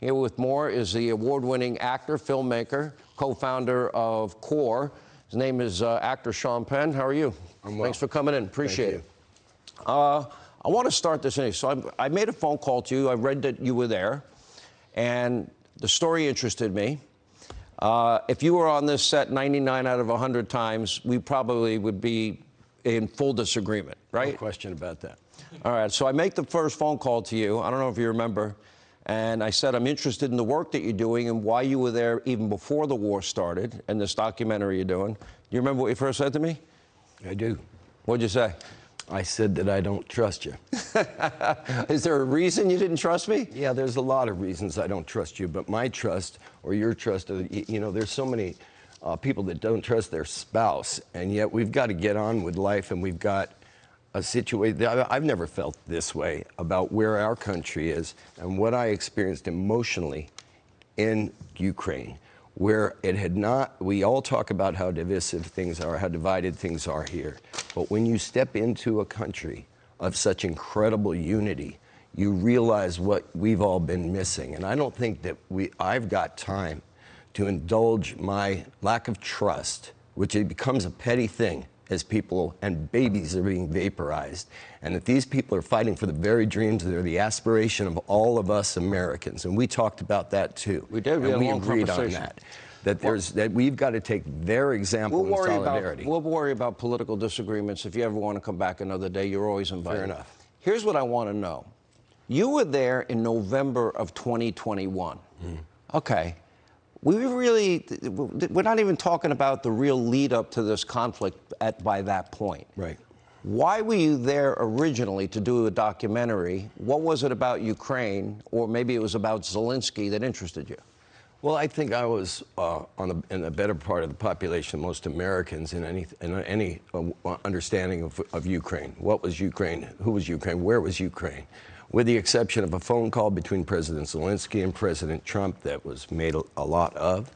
Here with more is the award-winning actor, filmmaker, co-founder of CORE. His name is actor Sean Penn. How are you? I'm well. Thanks for coming in. Appreciate it. I want to start this in. So I made a phone call to you. I read that you were there, and the story interested me. If you were on this set 99 out of 100 times, we probably would be in full disagreement, right? No question about that. All right, so I make the first phone call to you. I don't know if you remember. And I said, I'm interested in the work that you're doing and why you were there even before the war started and this documentary you're doing. Do you remember what you first said to me? I do. What'd you say? I said that I don't trust you. Is there a reason you didn't trust me? Yeah, there's a lot of reasons I don't trust you, but my trust or your trust, you know, there's so many people that don't trust their spouse, and yet we've got to get on with life, and we've got a situation. I've never felt this way about where our country is and what I experienced emotionally in Ukraine, where it had not, we all talk about how divisive things are, how divided things are here. But when you step into a country of such incredible unity, you realize what we've all been missing. And I don't think that I've got time to indulge my lack of trust, which it becomes a petty thing as people and babies are being vaporized, and that these people are fighting for the very dreams that are the aspiration of all of us Americans. And we talked about that too. We did. And we had a long agreed on conversation. that we've got to take their example in solidarity. We'll worry about political disagreements. If you ever want to come back another day, you're always invited. Fair enough. Here's what I want to know. You were there in November of 2021. Okay. We're not even talking about the real lead up to this conflict by that point. Right. Why were you there originally to do a documentary? What was it about Ukraine, or maybe it was about Zelensky that interested you? Well, I think I was in the better part of the population, most Americans in any understanding of Ukraine. What was Ukraine? Who was Ukraine? Where was Ukraine? With the exception of a phone call between President Zelensky and President Trump that was made a lot of,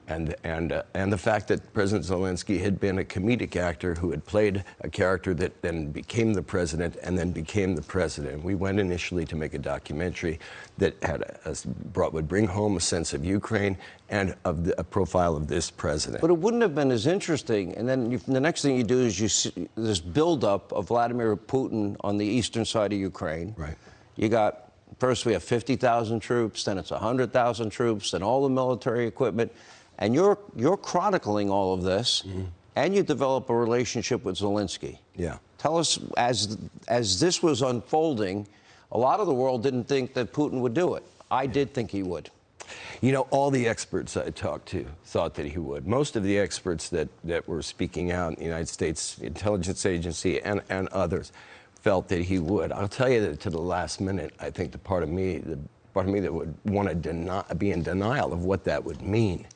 and the fact that President Zelensky had been a comedic actor who had played a character that then became the president and then became the president. We went initially to make a documentary that would bring home a sense of Ukraine and of a profile of this president. But it wouldn't have been as interesting. And then the next thing you do is you see this buildup of Vladimir Putin on the eastern side of Ukraine. Right. You got, first we have 50,000 troops, then it's 100,000 troops, and all the military equipment. And you're chronicling all of this, and you develop a relationship with Zelensky. Yeah. Tell us, as this was unfolding, a lot of the world didn't think that Putin would do it. I did think he would. You know, all the experts I talked to thought that he would. Most of the experts that were speaking out in the United States Intelligence Agency and others felt that he would. I'll tell you that to the last minute, I think the part of me that would want to be in denial of what that would mean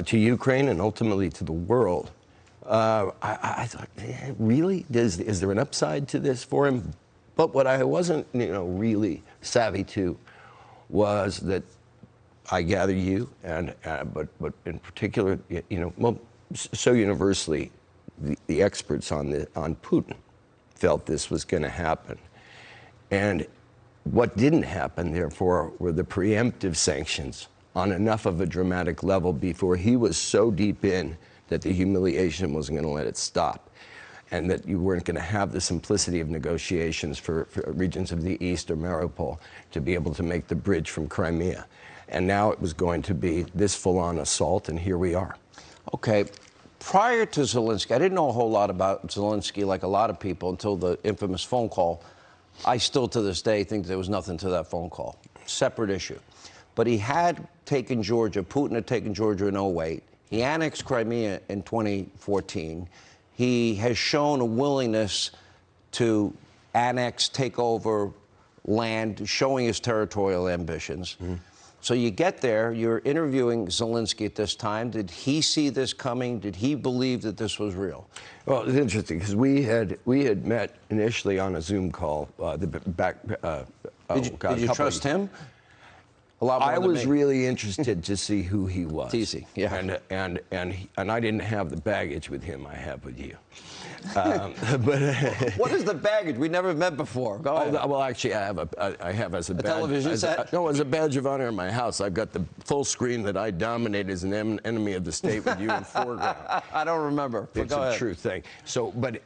to Ukraine and ultimately to the world. I thought, really? Is there an upside to this for him? But what I wasn't, really savvy to was that I gather you but in particular, so universally, the experts on Putin felt this was going to happen. And what didn't happen, therefore, were the preemptive sanctions on enough of a dramatic level before he was so deep in that the humiliation wasn't going to let it stop, and that you weren't going to have the simplicity of negotiations for regions of the East or Mariupol to be able to make the bridge from Crimea. And now it was going to be this full-on assault, and here we are. Okay. Prior to Zelensky, I didn't know a whole lot about Zelensky, like a lot of people, until the infamous phone call. I still, to this day, think there was nothing to that phone call. Separate issue. But he had taken Georgia. Putin had taken Georgia in 2008. He annexed Crimea in 2014. He has shown a willingness to annex, take over land, showing his territorial ambitions. So you get there, you're interviewing Zelensky at this time. Did he see this coming? Did he believe that this was real? Well, it's interesting because we had met initially on a Zoom call. Did you trust him? A lot more I than was me. really interested to see who he was. It's easy, yeah. And I didn't have the baggage with him I have with you. What is the baggage? We never met before. Go ahead. Well, actually, I have as a badge, television set? No, as a badge of honor in my house. I've got the full screen that I dominate as an enemy of the state with you in foreground. I don't remember. But It's go a ahead. true thing. So, but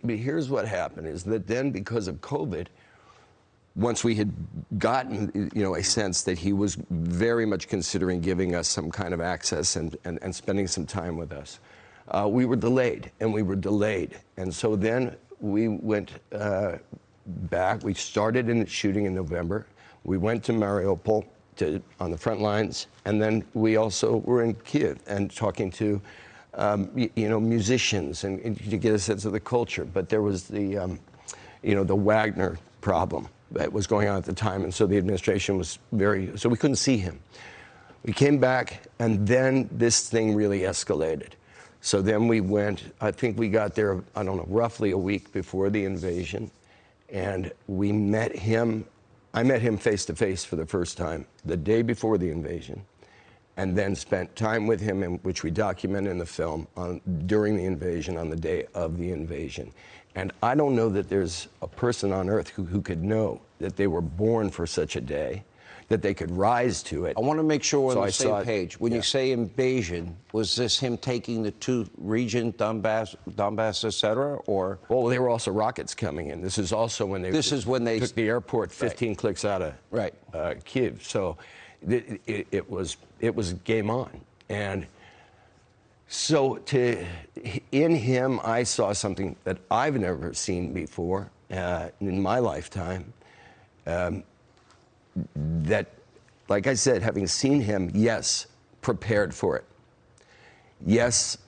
here's what happened: is that then because of COVID, once we had gotten, a sense that he was very much considering giving us some kind of access and spending some time with us, we were delayed, and we were delayed. And so then we went back. We started in shooting in November. We went to Mariupol on the front lines, and then we also were in Kiev and talking to, musicians and to get a sense of the culture. But there was the Wagner problem that was going on at the time, and so the administration was so we couldn't see him. We came back, and then this thing really escalated. So then we went, I think we got there, I don't know, roughly a week before the invasion, and we met him. I met him face to face for the first time the day before the invasion, and then spent time with him, which we document in the film, during the invasion, on the day of the invasion. And I don't know that there's a person on earth who could know that they were born for such a day, that they could rise to it. I want to make sure we're So on I the same saw it, page. When you say invasion, was this him taking the two regions, Donbass, et cetera, or? Well, there were also rockets coming in. This is also when they took the airport 15 clicks out of Kiev. So it was game on. And so in him, I saw something that I've never seen before in my lifetime. That, like I said, having seen him, yes, prepared for it. Yes,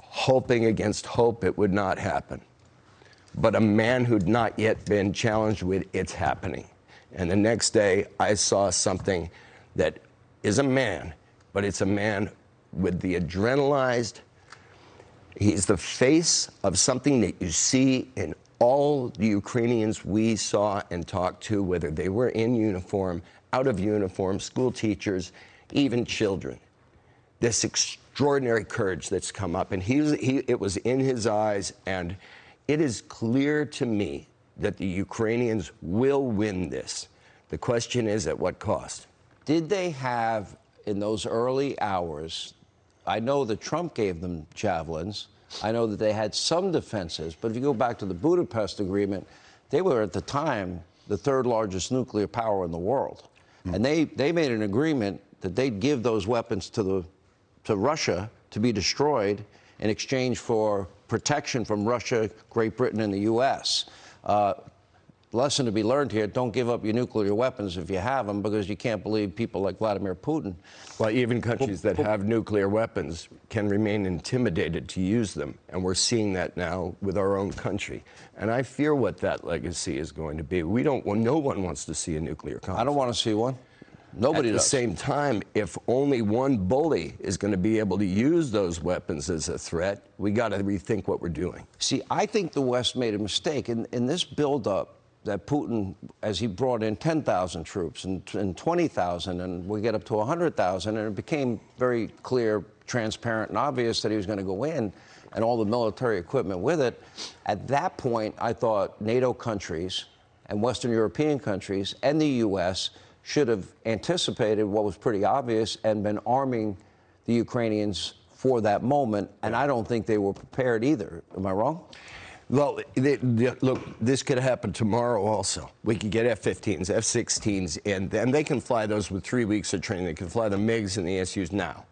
hoping against hope it would not happen. But a man who'd not yet been challenged with it's happening. And the next day, I saw something that is a man, but it's a man with the adrenalized. He's the face of something that you see in all the Ukrainians we saw and talked to, whether they were in uniform, out of uniform, school teachers, even children. This extraordinary courage that's come up, and it was in his eyes, and it is clear to me that the Ukrainians will win this. The question is, at what cost? Did they have, in those early hours, I know that Trump gave them javelins. I know that they had some defenses, but if you go back to the Budapest Agreement, they were at the time the third largest nuclear power in the world. And they made an agreement that they'd give those weapons to Russia to be destroyed in exchange for protection from Russia, Great Britain, and the U.S. Lesson to be learned here, don't give up your nuclear weapons if you have them, because you can't believe people like Vladimir Putin. Well, even countries that have nuclear weapons can remain intimidated to use them, and we're seeing that now with our own country. And I fear what that legacy is going to be. No one wants to see a nuclear conflict. I don't want to see one. Nobody does. At the same time, if only one bully is going to be able to use those weapons as a threat, we got to rethink what we're doing. See, I think the West made a mistake in this buildup that Putin, as he brought in 10,000 troops and 20,000, and we get up to 100,000, and it became very clear, transparent, and obvious that he was going to go in, and all the military equipment with it. At that point, I thought NATO countries and Western European countries and the U.S. should have anticipated what was pretty obvious and been arming the Ukrainians for that moment, and I don't think they were prepared either. Am I wrong? Well, look, this could happen tomorrow also. We could get F-15s, F-16s, and they can fly those with 3 weeks of training. They can fly the MiGs and the SUs now.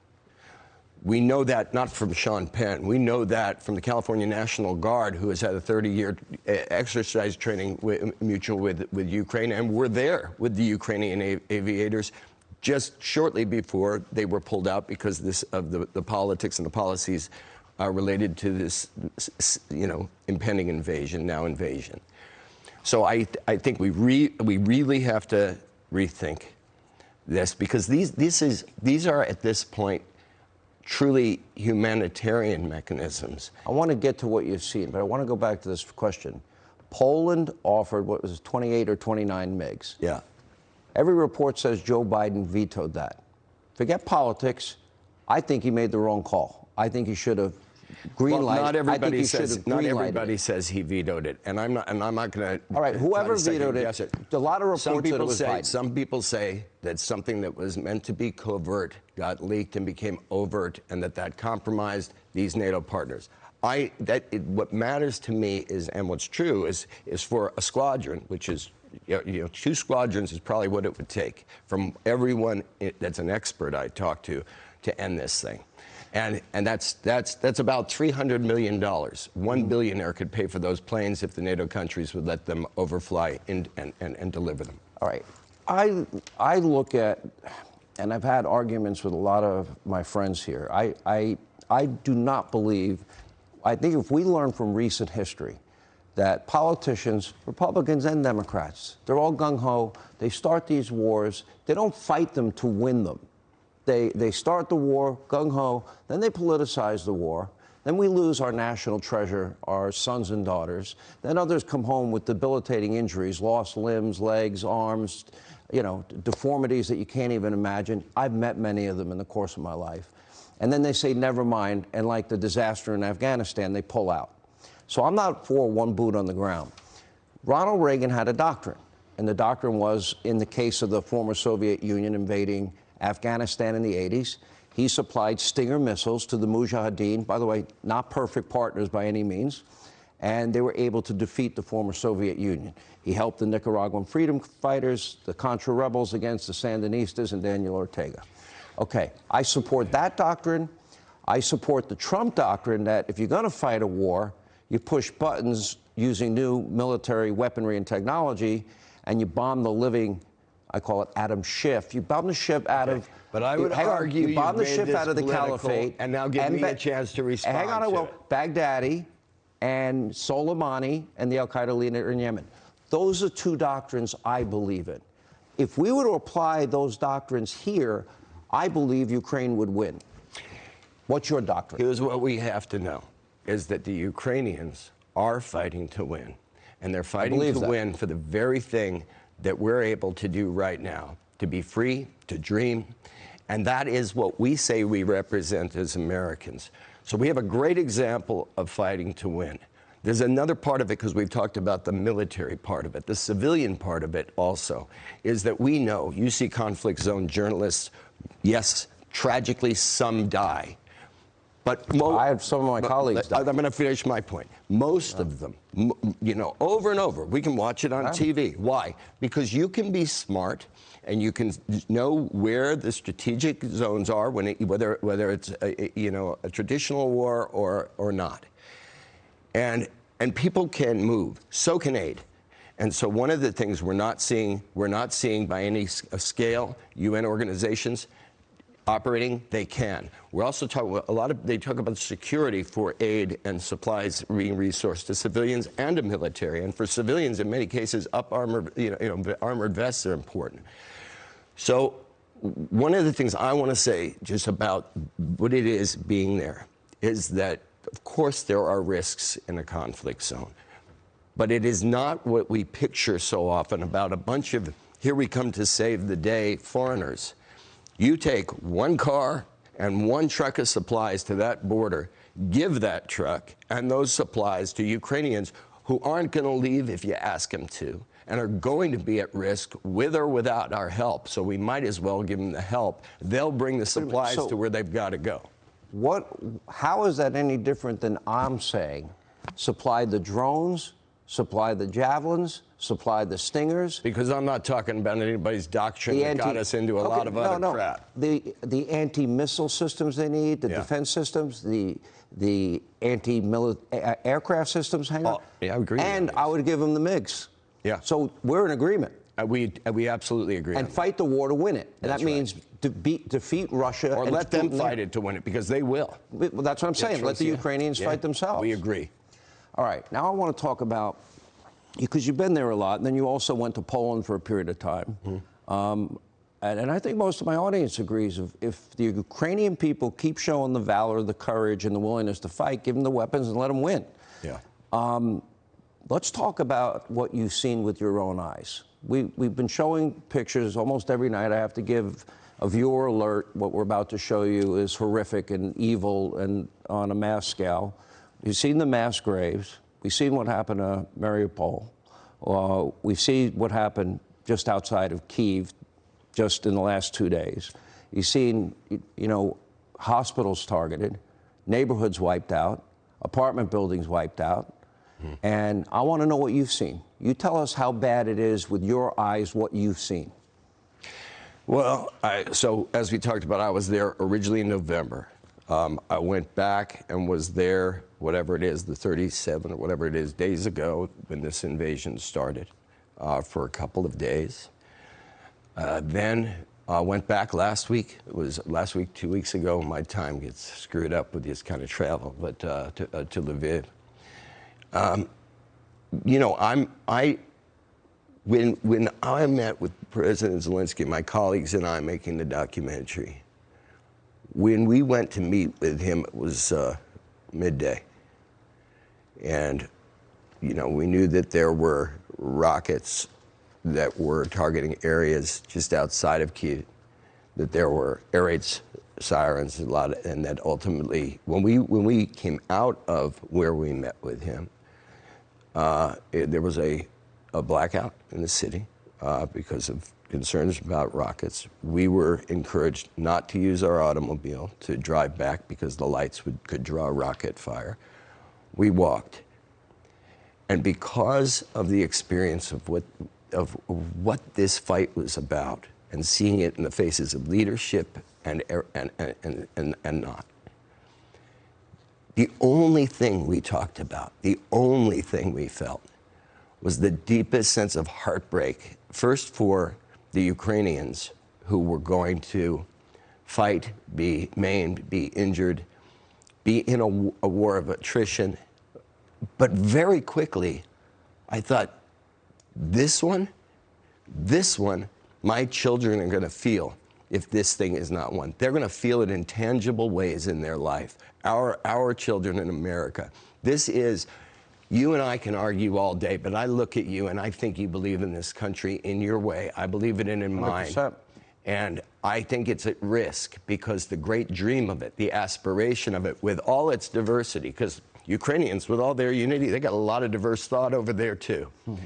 We know that not from Sean Penn. We know that from the California National Guard, who has had a 30-year exercise training mutual with Ukraine, and we're there with the Ukrainian aviators just shortly before they were pulled out because of the politics and the policies related to this, impending invasion. So I think we really have to rethink this, because these are at this point truly humanitarian mechanisms. I want to get to what you've seen, but I want to go back to this question. Poland offered, what was it, 28 or 29 MiGs? Yeah. Every report says Joe Biden vetoed that. Forget politics. I think he made the wrong call. I think he should have green lighted. Not everybody says he vetoed it, and I'm not going to. All right, whoever vetoed it, a lot of reports that it was Biden. Some people say that something that was meant to be covert got leaked and became overt, and that compromised these NATO partners. What matters to me is, and what's true is for a squadron, which is, 2 squadrons is probably what it would take from everyone that's an expert I talk to end this thing. And that's about $300 million. One billionaire could pay for those planes if the NATO countries would let them overfly and deliver them. All right. I look at, and I've had arguments with a lot of my friends here. I do not believe, I think if we learn from recent history that politicians, Republicans and Democrats, they're all gung-ho, they start these wars, they don't fight them to win them. They start the war, gung-ho, then they politicize the war, then we lose our national treasure, our sons and daughters, then others come home with debilitating injuries, lost limbs, legs, arms, deformities that you can't even imagine. I've met many of them in the course of my life. And then they say, never mind, and like the disaster in Afghanistan, they pull out. So I'm not for one boot on the ground. Ronald Reagan had a doctrine, and the doctrine was, in the case of the former Soviet Union invading Afghanistan in the 80s, he supplied Stinger missiles to the Mujahideen, by the way, not perfect partners by any means, and they were able to defeat the former Soviet Union. He helped the Nicaraguan freedom fighters, the Contra rebels against the Sandinistas, and Daniel Ortega. Okay, I support that doctrine. I support the Trump doctrine that if you're going to fight a war, you push buttons using new military weaponry and technology, and you bomb the living, I call it Adam Schiff. You bomb the ship out of. But I would argue you bomb the ship out of the caliphate. And now give me a chance to respond. Hang on, I will. Baghdadi and Soleimani and the Al-Qaeda leader in Yemen. Those are 2 doctrines I believe in. If we were to apply those doctrines here, I believe Ukraine would win. What's your doctrine? Here's what we have to know, is that the Ukrainians are fighting to win. And they're fighting to win for the very thing that we're able to do right now, to be free, to dream. And that is what we say we represent as Americans. So we have a great example of fighting to win. There's another part of it, because we've talked about the military part of it. The civilian part of it also is that we know, you see conflict zone journalists, yes, tragically some die. But I have some of my colleagues die. I'm going to finish my point. Most of them, over and over, we can watch it on TV. Why? Because you can be smart and you can know where the strategic zones are, whether it's a traditional war or not. And people can move. So can aid. And so one of the things we're not seeing by any scale, UN organizations operating, they can. We're also talking they talk about security for aid and supplies being resourced to civilians and to military. And for civilians, in many cases, armored vests are important. So one of the things I want to say just about what it is being there is that, of course, there are risks in a conflict zone. But it is not what we picture so often about a bunch of, here we come to save the day foreigners. You take one car and one truck of supplies to that border, give that truck and those supplies to Ukrainians who aren't going to leave if you ask them to, and are going to be at risk with or without our help. So we might as well give them the help. They'll bring the supplies to where they've got to go. How is that any different than I'm saying? Supply the drones, supply the javelins, supply the Stingers. Because I'm not talking about anybody's doctrine that got us into a lot of other crap. The anti-missile systems they need, the defense systems, the anti-aircraft systems, hang on. Yeah, I agree. And I would give them the MiGs. Yeah. So we're in agreement. We absolutely agree. And fight the war to win it. And that means defeat Russia. Or let them fight it to win it, because they will. Well, that's what I'm saying. Let the Ukrainians fight themselves. We agree. All right. Now I want to talk about, because you've been there a lot, and then you also went to Poland for a period of time. Mm-hmm. And I think most of my audience agrees, if the Ukrainian people keep showing the valor, the courage, and the willingness to fight, give them the weapons and let them win. Yeah. Let's talk about what you've seen with your own eyes. We've been showing pictures almost every night. I have to give a viewer alert. What we're about to show you is horrific and evil and on a mass scale. You've seen the mass graves. We've seen what happened to Mariupol. We've seen what happened just outside of Kyiv just in the last 2 days. You've seen, hospitals targeted, neighborhoods wiped out, apartment buildings wiped out. And I want to know what you've seen. You tell us how bad it is with your eyes, what you've seen. Well, so as we talked about, I was there originally in November. I went back and was there, whatever it is, the 37 or whatever it is, days ago when this invasion started, for a couple of days. Then I went back last week. It was last week, 2 weeks ago. My time gets screwed up with this kind of travel, but to Lviv. When I met with President Zelensky, my colleagues and I making the documentary, when we went to meet with him, it was midday. And, we knew that there were rockets that were targeting areas just outside of Kyiv, that there were air raid sirens, and that ultimately, when we came out of where we met with him, there was a blackout in the city because of concerns about rockets. We were encouraged not to use our automobile to drive back because the lights could draw rocket fire. We walked. And because of the experience of what this fight was about and seeing it in the faces of leadership and not, the only thing we talked about, the only thing we felt, was the deepest sense of heartbreak, first for the Ukrainians who were going to fight, be maimed, be injured, be in a war of attrition. But very quickly, I thought, this one, my children are going to feel if this thing is not won. They're going to feel it in tangible ways in their life. Our children in America. This is, you and I can argue all day, but I look at you and I think you believe in this country in your way. I believe it in mine. 100%. And I think it's at risk because the great dream of it, the aspiration of it, with all its diversity, because Ukrainians, with all their unity, they got a lot of diverse thought over there too. Mm-hmm.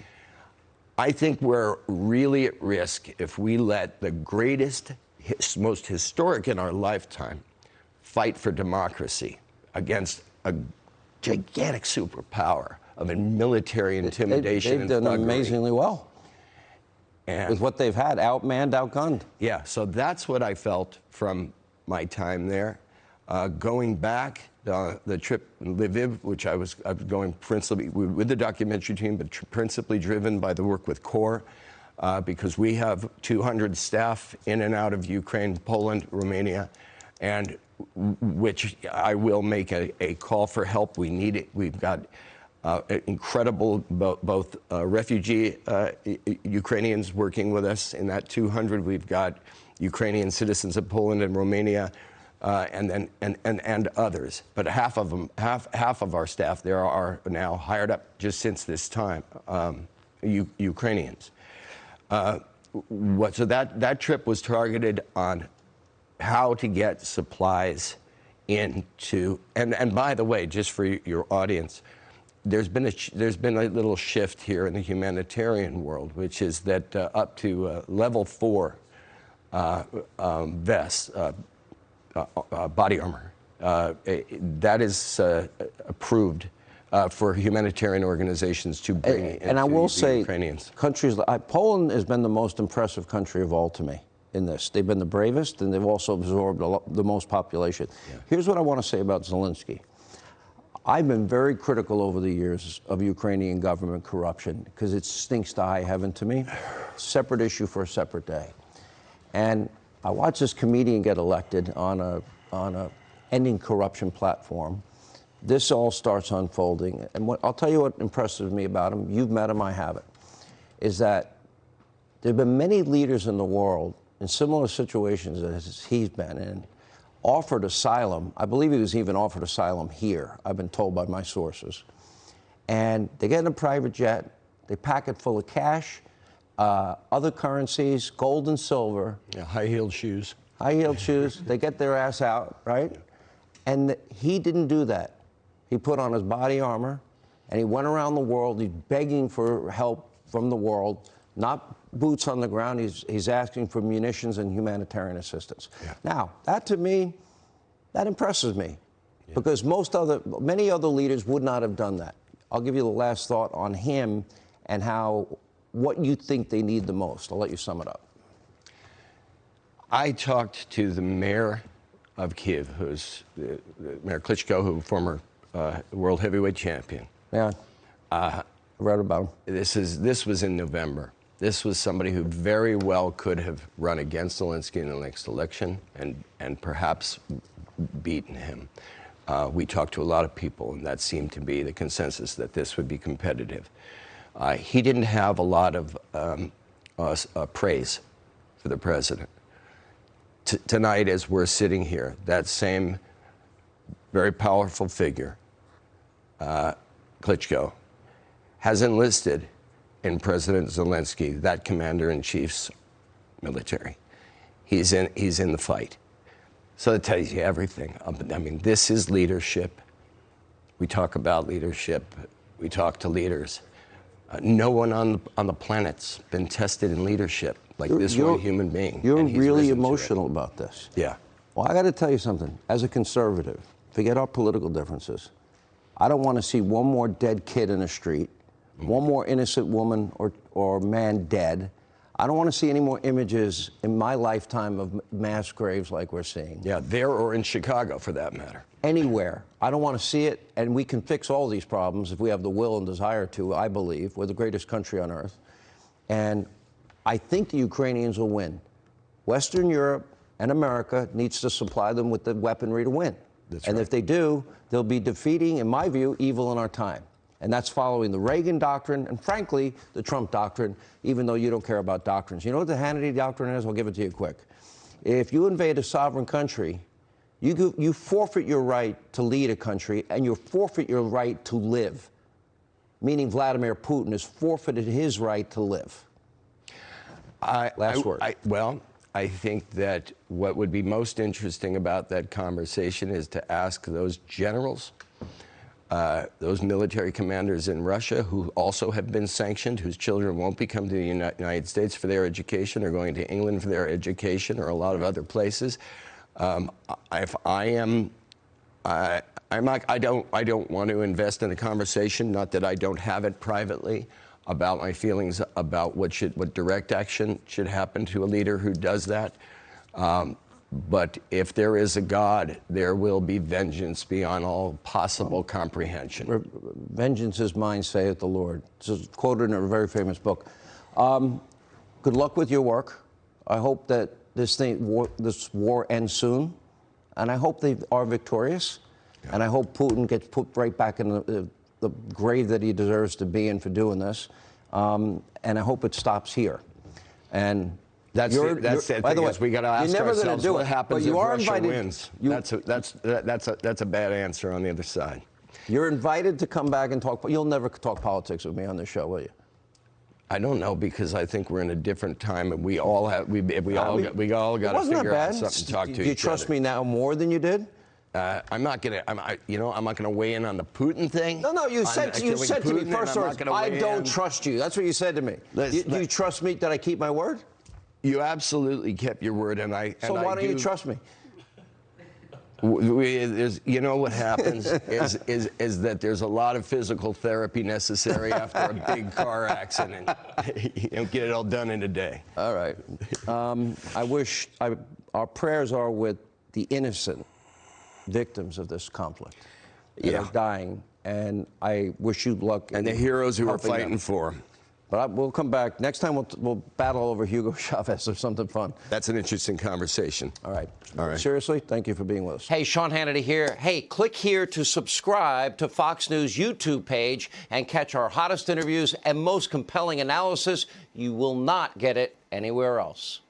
I think we're really at risk if we let the greatest, most historic in our lifetime fight for democracy against a gigantic superpower of a military intimidation. They've done amazingly well. And with what they've had, outmanned, outgunned. Yeah, so that's what I felt from my time there. Going back, the trip in Lviv, which I was going principally with the documentary team, but principally driven by the work with CORE, because we have 200 staff in and out of Ukraine, Poland, Romania, and which I will make a call for help. We need it. We've got incredible both refugee Ukrainians working with us in that 200. We've got Ukrainian citizens of Poland and Romania, and others. But half of our staff there are now hired up just since this time, Ukrainians. So that trip was targeted on how to get supplies into, and by the way, just for your audience, there's been a little shift here in the humanitarian world, which is that up to level 4 vests, body armor, that is approved for humanitarian organizations to bring. And I will say, Ukrainians. Countries like Poland has been the most impressive country of all to me in this. They've been the bravest, and they've also absorbed the most population. Yeah. Here's what I want to say about Zelensky. I've been very critical over the years of Ukrainian government corruption because it stinks to high heaven to me. Separate issue for a separate day. And I watched this comedian get elected on a ending corruption platform. This all starts unfolding. And I'll tell you what impresses me about him. You've met him, I haven't. Is that there have been many leaders in the world in similar situations as he's been in, offered asylum. I believe he was even offered asylum here, I've been told by my sources. And they get in a private jet, they pack it full of cash, other currencies, gold and silver. Yeah, high-heeled shoes. High-heeled shoes. They get their ass out, right? And he didn't do that. He put on his body armor, and he went around the world. He's begging for help from the world, not boots on the ground. He's asking for munitions and humanitarian assistance. Yeah. Now, that to me, that impresses me, because many other leaders would not have done that. I'll give you the last thought on him and what you think they need the most. I'll let you sum it up. I talked to the mayor of Kyiv, who's Mayor Klitschko, who former world heavyweight champion. Yeah, I read about him. This was in November. This was somebody who very well could have run against Zelensky in the next election and perhaps beaten him. We talked to a lot of people, and that seemed to be the consensus, that this would be competitive. He didn't have a lot of praise for the president. Tonight, as we're sitting here, that same very powerful figure, Klitschko, has enlisted in President Zelensky, that commander-in-chief's military. He's in the fight. So that tells you everything. I mean, this is leadership. We talk about leadership. We talk to leaders. No one on the planet's been tested in leadership like this one human being. You're really emotional about this. Yeah. Well, I got to tell you something. As a conservative, forget our political differences. I don't want to see one more dead kid in the street, one more innocent woman or man dead. I don't want to see any more images in my lifetime of mass graves like we're seeing. Yeah, there or in Chicago, for that matter. Anywhere. I don't want to see it, and we can fix all these problems if we have the will and desire to, I believe. We're the greatest country on earth. And I think the Ukrainians will win. Western Europe and America needs to supply them with the weaponry to win. That's and right. If they do, they'll be defeating, in my view, evil in our time. And that's following the Reagan doctrine and, frankly, the Trump doctrine, even though you don't care about doctrines. You know what the Hannity doctrine is? I'll give it to you quick. If you invade a sovereign country, you forfeit your right to lead a country, and you forfeit your right to live, meaning Vladimir Putin has forfeited his right to live. Last word. Well, I think that what would be most interesting about that conversation is to ask those generals, those military commanders in Russia who also have been sanctioned, whose children won't be coming to the United States for their education, or going to England for their education, or a lot of other places. I don't want to invest in a conversation, not that I don't have it privately, about my feelings about what direct action should happen to a leader who does that. But if there is a God, there will be vengeance beyond all possible comprehension. Vengeance is mine, saith the Lord. This is quoted in a very famous book. Good luck with your work. I hope that this war ends soon, and I hope they are victorious. Yeah. And I hope Putin gets put right back in the grave that he deserves to be in for doing this. And I hope it stops here. And that's the thing is, we got to ask ourselves what happens if Russia wins. That's a bad answer on the other side. You're invited to come back and talk. You'll never talk politics with me on this show, will you? I don't know, because I think we're in a different time, and we all got to figure out something to talk to each other. Do you trust me now more than you did? I'm not gonna weigh in on the Putin thing. No. You said to me first, I don't trust you. That's what you said to me. Do you trust me? Did I keep my word? You absolutely kept your word, and I. So why don't you trust me? You know what happens is that there's a lot of physical therapy necessary after a big car accident. You don't get it all done in a day. All right. Our prayers are with the innocent victims of this conflict that are dying, and I wish you luck. And the heroes who are fighting for them. But we'll come back. Next time we'll battle over Hugo Chavez or something fun. That's an interesting conversation. All right. All right. Seriously, thank you for being with us. Hey, Sean Hannity here. Hey, click here to subscribe to Fox News YouTube page and catch our hottest interviews and most compelling analysis. You will not get it anywhere else.